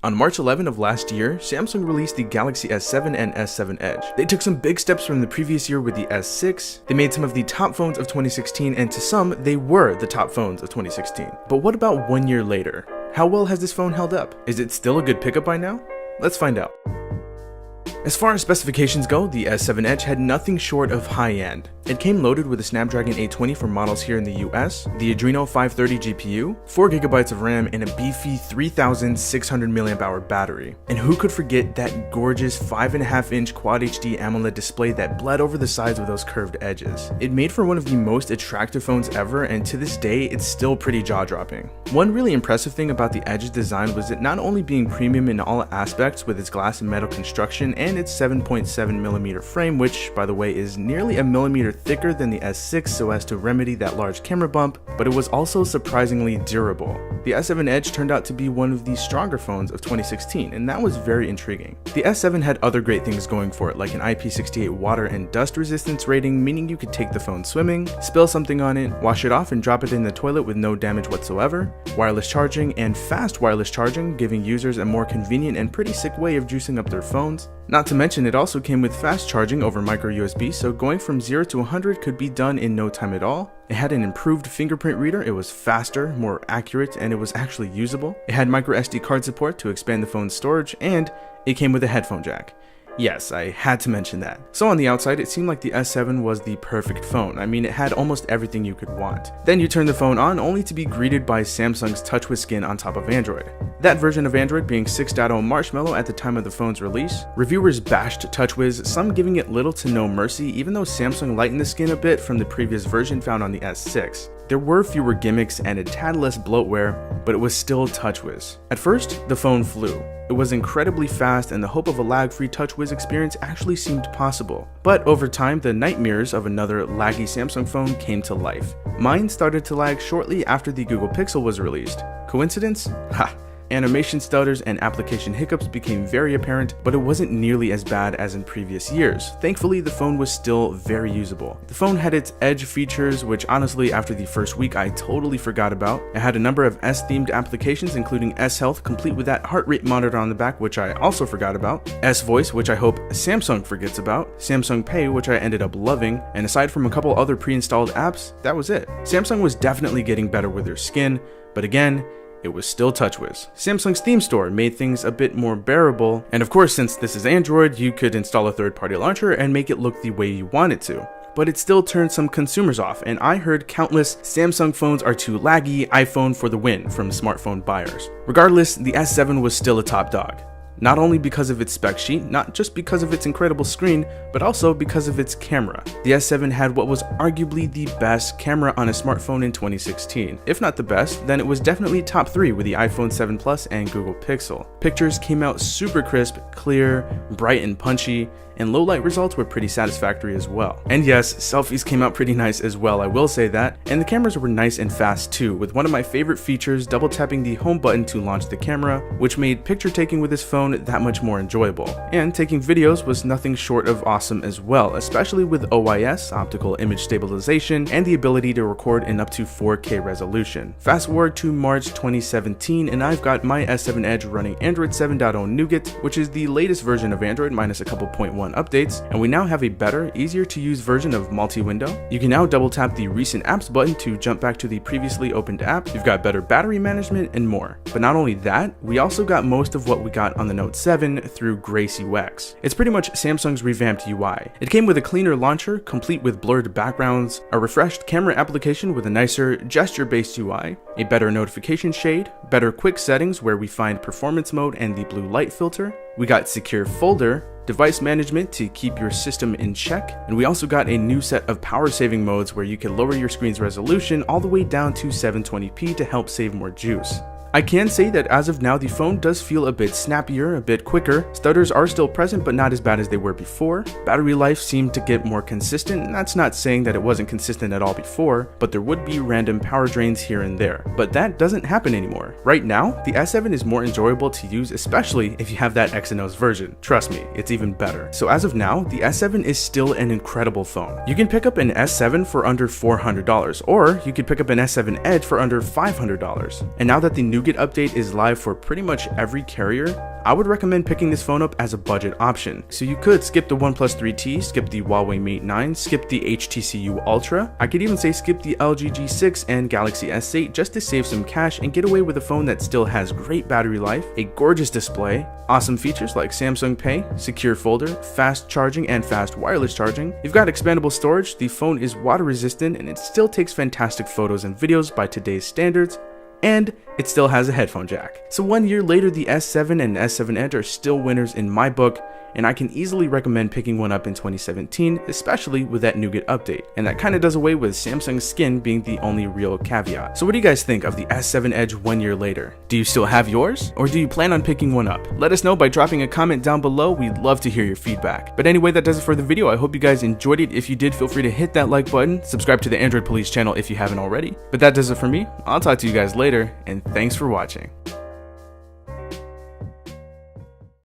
On March 11 of last year, Samsung released the Galaxy S7 and S7 Edge. They took some big steps from the previous year with the S6, they made some of the top phones of 2016, and to some, they were the top phones of 2016. But what about 1 year later? How well has this phone held up? Is it still a good pickup by now? Let's find out. As far as specifications go, the S7 Edge had nothing short of high-end. It came loaded with a Snapdragon 820 for models here in the US, the Adreno 530 GPU, 4GB of RAM, and a beefy 3600 mAh battery. And who could forget that gorgeous 5.5-inch Quad HD AMOLED display that bled over the sides with those curved edges? It made for one of the most attractive phones ever, and to this day, it's still pretty jaw-dropping. One really impressive thing about the Edge's design was it not only being premium in all aspects with its glass and metal construction and its 7.7mm frame, which by the way is nearly a millimeter thicker than the S6 so as to remedy that large camera bump, but it was also surprisingly durable. The S7 Edge turned out to be one of the stronger phones of 2016, and that was very intriguing. The S7 had other great things going for it, like an IP68 water and dust resistance rating, meaning you could take the phone swimming, spill something on it, wash it off and drop it in the toilet with no damage whatsoever, wireless charging and fast wireless charging, giving users a more convenient and pretty sick way of juicing up their phones. Not to mention it also came with fast charging over micro USB, so going from 0 to 100 could be done in no time at all. It had an improved fingerprint reader, it was faster, more accurate, and it was actually usable. It had micro SD card support to expand the phone's storage, and it came with a headphone jack. Yes, I had to mention that. So on the outside, it seemed like the S7 was the perfect phone. I mean, it had almost everything you could want. Then you turn the phone on only to be greeted by Samsung's TouchWiz skin on top of Android. That version of Android being 6.0 Marshmallow at the time of the phone's release. Reviewers bashed TouchWiz, some giving it little to no mercy, even though Samsung lightened the skin a bit from the previous version found on the S6. There were fewer gimmicks and a tad less bloatware, but it was still TouchWiz. At first, the phone flew. It was incredibly fast and the hope of a lag-free TouchWiz experience actually seemed possible. But over time, the nightmares of another laggy Samsung phone came to life. Mine started to lag shortly after the Google Pixel was released. Coincidence? Ha! Animation stutters and application hiccups became very apparent, but it wasn't nearly as bad as in previous years. Thankfully, the phone was still very usable. The phone had its Edge features, which honestly after the first week I totally forgot about. It had a number of S-themed applications including S-Health, complete with that heart rate monitor on the back, which I also forgot about, S-Voice, which I hope Samsung forgets about, Samsung Pay, which I ended up loving, and aside from a couple other pre-installed apps, that was it. Samsung was definitely getting better with their skin, but again, it was still TouchWiz. Samsung's theme store made things a bit more bearable, and of course since this is Android, you could install a third-party launcher and make it look the way you want it to. But it still turned some consumers off, and I heard countless Samsung phones are too laggy, iPhone for the win from smartphone buyers. Regardless, the S7 was still a top dog. Not only because of its spec sheet, not just because of its incredible screen, but also because of its camera. The S7 had what was arguably the best camera on a smartphone in 2016. If not the best, then it was definitely top 3 with the iPhone 7 Plus and Google Pixel. Pictures came out super crisp, clear, bright and punchy, and low light results were pretty satisfactory as well. And yes, selfies came out pretty nice as well, I will say that, and the cameras were nice and fast too, with one of my favorite features double tapping the home button to launch the camera, which made picture taking with this phone that much more enjoyable. And taking videos was nothing short of awesome as well, especially with OIS, optical image stabilization, and the ability to record in up to 4K resolution. Fast forward to March 2017 and I've got my S7 Edge running Android 7.0 Nougat, which is the latest version of Android minus a couple 0.1 updates, and we now have a better, easier to use version of multi-window. You can now double tap the recent apps button to jump back to the previously opened app. You've got better battery management and more. But not only that, we also got most of what we got on the Note 7 through Grace UX. It's pretty much Samsung's revamped UI. It came with a cleaner launcher, complete with blurred backgrounds, a refreshed camera application with a nicer gesture-based UI, a better notification shade, better quick settings where we find performance mode and the blue light filter. We got secure folder, device management to keep your system in check, and we also got a new set of power saving modes where you can lower your screen's resolution all the way down to 720p to help save more juice. I can say that as of now, the phone does feel a bit snappier, a bit quicker. Stutters are still present, but not as bad as they were before. Battery life seemed to get more consistent, and that's not saying that it wasn't consistent at all before, but there would be random power drains here and there. But that doesn't happen anymore. Right now, the S7 is more enjoyable to use, especially if you have that Exynos version. Trust me, it's even better. So as of now, the S7 is still an incredible phone. You can pick up an S7 for under $400, or you could pick up an S7 Edge for under $500. And now that the new Nougat update is live for pretty much every carrier, I would recommend picking this phone up as a budget option. So you could skip the OnePlus 3T, skip the Huawei Mate 9, skip the HTC U Ultra. I could even say skip the LG G6 and Galaxy S8 just to save some cash and get away with a phone that still has great battery life, a gorgeous display, awesome features like Samsung Pay, secure folder, fast charging and fast wireless charging. You've got expandable storage, the phone is water resistant, and it still takes fantastic photos and videos by today's standards, and it still has a headphone jack. So 1 year later, the S7 and S7 Edge are still winners in my book, and I can easily recommend picking one up in 2017, especially with that Nougat update. And that kind of does away with Samsung's skin being the only real caveat. So what do you guys think of the S7 Edge 1 year later? Do you still have yours? Or do you plan on picking one up? Let us know by dropping a comment down below. We'd love to hear your feedback. But anyway, that does it for the video. I hope you guys enjoyed it. If you did, feel free to hit that like button, subscribe to the Android Police channel if you haven't already. But that does it for me. I'll talk to you guys later, and thanks for watching.